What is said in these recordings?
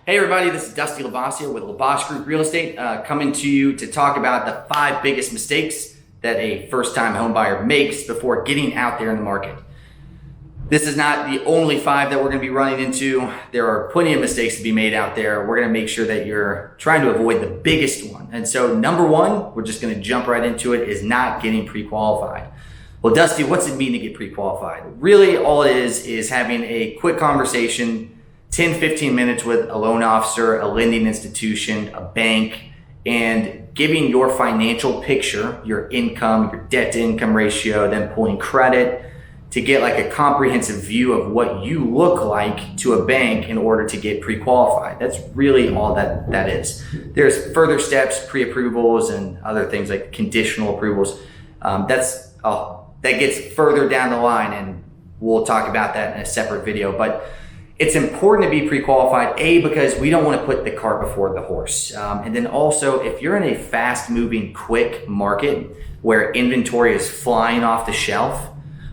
Hey everybody, this is Dusty LaBossiere with LaBossiere Group Real Estate, coming to you to talk about the 5 biggest mistakes that a first-time home buyer makes before getting out there in the market. This is not the only 5 that we're going to be running into. There are plenty of mistakes to be made out there. We're going to make sure that you're trying to avoid the biggest one. And so number 1, we're just going to jump right into it, is not getting pre-qualified. Well, Dusty, what's it mean to get pre-qualified? Really, all it is having a quick conversation, 10-15 minutes with a loan officer, a lending institution, a bank, and giving your financial picture, your income, your debt to income ratio, then pulling credit to get like a comprehensive view of what you look like to a bank in order to get pre-qualified. That's really all that is. There's further steps, pre-approvals and other things like conditional approvals. That gets further down the line, and we'll talk about that in a separate video. But it's important to be pre-qualified, because we don't want to put the cart before the horse. And then also, if you're in a fast-moving, quick market where inventory is flying off the shelf,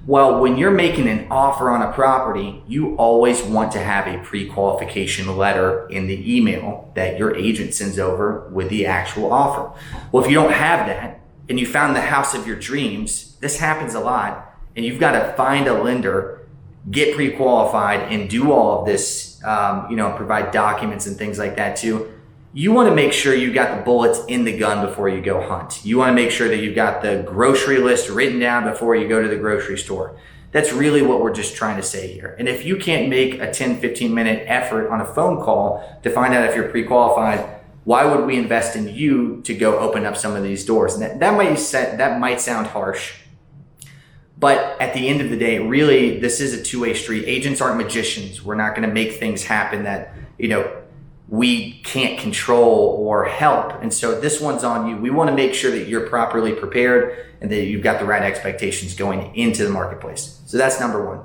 well, when you're making an offer on a property, you always want to have a pre-qualification letter in the email that your agent sends over with the actual offer. Well, if you don't have that, and you found the house of your dreams, this happens a lot, and you've got to find a lender, get pre-qualified, and do all of this, provide documents and things like that too. You want to make sure you got the bullets in the gun before you go hunt. You want to make sure that you've got the grocery list written down before you go to the grocery store. That's really what we're just trying to say here. And if you can't make a 10-15 minute effort on a phone call to find out if you're pre-qualified, why would we invest in you to go open up some of these doors? And that might sound harsh, but at the end of the day, really, this is a two-way street. Agents aren't magicians. We're not going to make things happen that, we can't control or help. And so this one's on you. We want to make sure that you're properly prepared and that you've got the right expectations going into the marketplace. So that's number 1.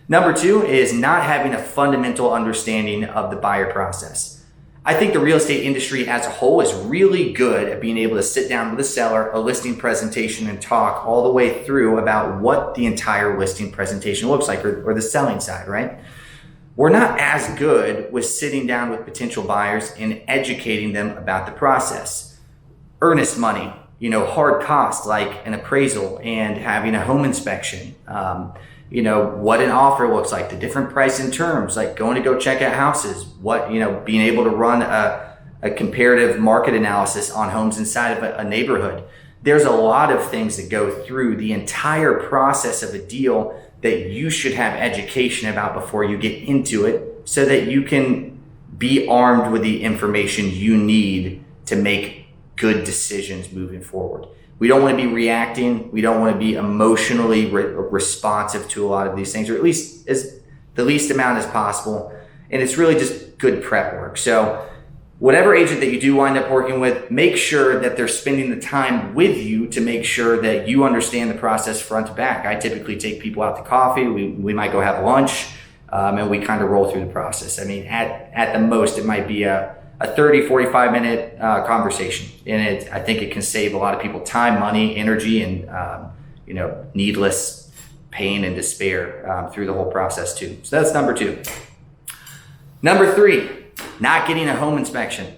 Number 2 is not having a fundamental understanding of the buyer process. I think the real estate industry as a whole is really good at being able to sit down with a seller, a listing presentation, and talk all the way through about what the entire listing presentation looks like, or the selling side, right? We're not as good with sitting down with potential buyers and educating them about the process. Earnest money, hard costs like an appraisal and having a home inspection, what an offer looks like, the different price and terms, like going to go check out houses, being able to run a comparative market analysis on homes inside of a neighborhood. There's a lot of things that go through the entire process of a deal that you should have education about before you get into it, so that you can be armed with the information you need to make good decisions moving forward. We don't want to be reacting. We don't want to be emotionally responsive to a lot of these things, or at least as the least amount as possible. And it's really just good prep work. So whatever agent that you do wind up working with, make sure that they're spending the time with you to make sure that you understand the process front to back. I typically take people out to coffee. We might go have lunch, and we kind of roll through the process. I mean, at the most, it might be a 30, 45 minute conversation. And I think it can save a lot of people time, money, energy, and needless pain and despair through the whole process too. So that's number 2. Number 3, not getting a home inspection.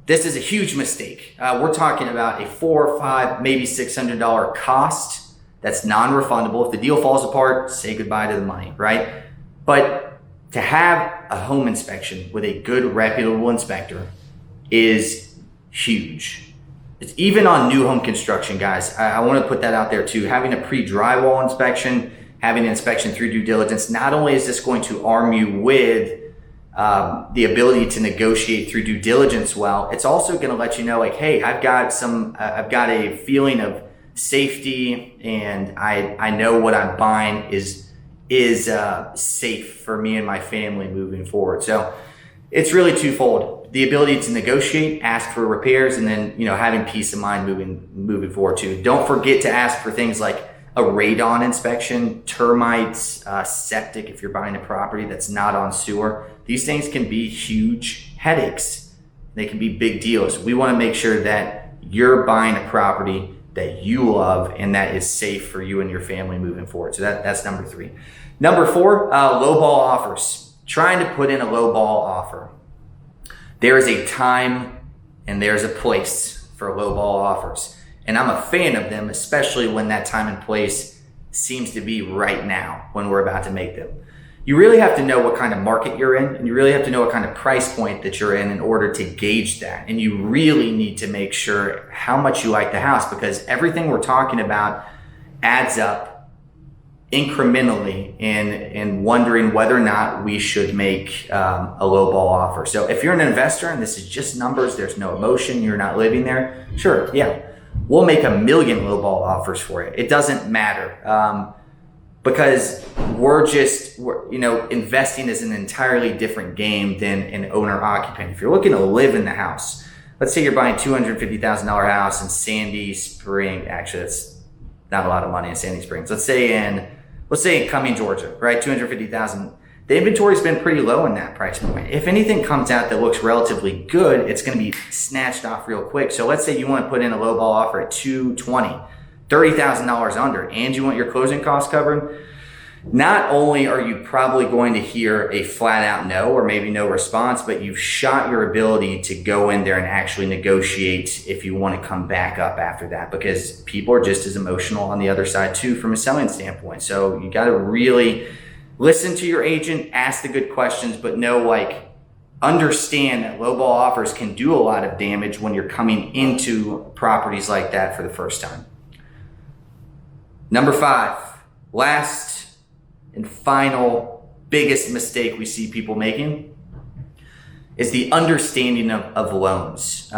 This is a huge mistake. We're talking about a $400, $500, maybe $600 cost that's non-refundable. If the deal falls apart, say goodbye to the money, right? But to have a home inspection with a good, reputable inspector is huge. It's even on new home construction, guys. I want to put that out there too. Having a pre-drywall inspection, having an inspection through due diligence, not only is this going to arm you with the ability to negotiate through due diligence well, it's also going to let you know, like, hey, I've got a feeling of safety, and I know what I'm buying is safe for me and my family moving forward. So it's really twofold: the ability to negotiate, ask for repairs, and then having peace of mind moving forward too. Don't forget to ask for things like a radon inspection, termites, septic if you're buying a property that's not on sewer. These things can be huge headaches. They can be big deals. We want to make sure that you're buying a property that you love and that is safe for you and your family moving forward. So that's number 3. Number 4, lowball offers. Trying to put in a lowball offer. There is a time and there's a place for lowball offers. And I'm a fan of them, especially when that time and place seems to be right now when we're about to make them. You really have to know what kind of market you're in, and you really have to know what kind of price point that you're in order to gauge that. And you really need to make sure how much you like the house, because everything we're talking about adds up incrementally in wondering whether or not we should make a lowball offer. So if you're an investor and this is just numbers, there's no emotion, you're not living there, sure, yeah, we'll make 1 million lowball offers for you. It doesn't matter. Because investing is an entirely different game than an owner occupant. If you're looking to live in the house, let's say you're buying a $250,000 house in Sandy Springs. Actually, that's not a lot of money in Sandy Springs. Let's say in Cumming, Georgia, right? $250,000. The inventory's been pretty low in that price point. If anything comes out that looks relatively good, it's going to be snatched off real quick. So let's say you want to put in a lowball offer at $220,000. $30,000 under, and you want your closing costs covered. Not only are you probably going to hear a flat out no or maybe no response, but you've shot your ability to go in there and actually negotiate if you want to come back up after that, because people are just as emotional on the other side too from a selling standpoint. So you got to really listen to your agent, ask the good questions, but understand that lowball offers can do a lot of damage when you're coming into properties like that for the first time. Number 5, last and final biggest mistake we see people making is the understanding of loans.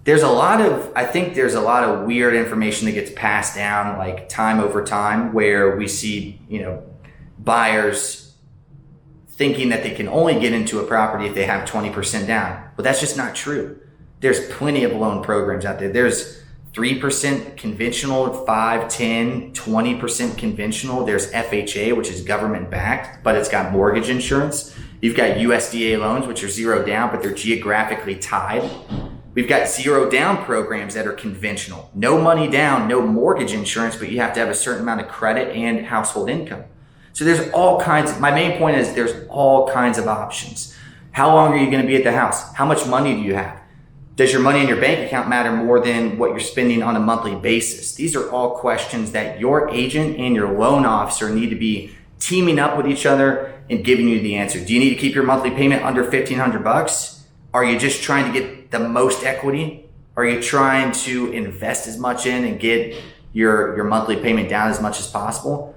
There's a lot of weird information that gets passed down like time over time, where we see, buyers thinking that they can only get into a property if they have 20% down. But that's just not true. There's plenty of loan programs out there. There's 3% conventional, 5, 10, 20% conventional. There's FHA, which is government backed, but it's got mortgage insurance. You've got USDA loans, which are zero down, but they're geographically tied. We've got zero down programs that are conventional. No money down, no mortgage insurance, but you have to have a certain amount of credit and household income. So there's all kinds. My main point is there's all kinds of options. How long are you going to be at the house? How much money do you have? Does your money in your bank account matter more than what you're spending on a monthly basis? These are all questions that your agent and your loan officer need to be teaming up with each other and giving you the answer. Do you need to keep your monthly payment under $1,500? Are you just trying to get the most equity? Are you trying to invest as much in and get your monthly payment down as much as possible?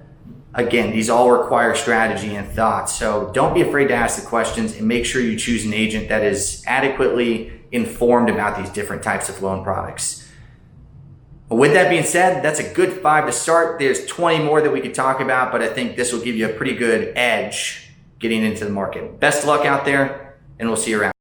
Again, these all require strategy and thought. So don't be afraid to ask the questions and make sure you choose an agent that is adequately informed about these different types of loan products. With that being said, that's a good 5 to start. There's 20 more that we could talk about, but I think this will give you a pretty good edge getting into the market. Best of luck out there, and we'll see you around.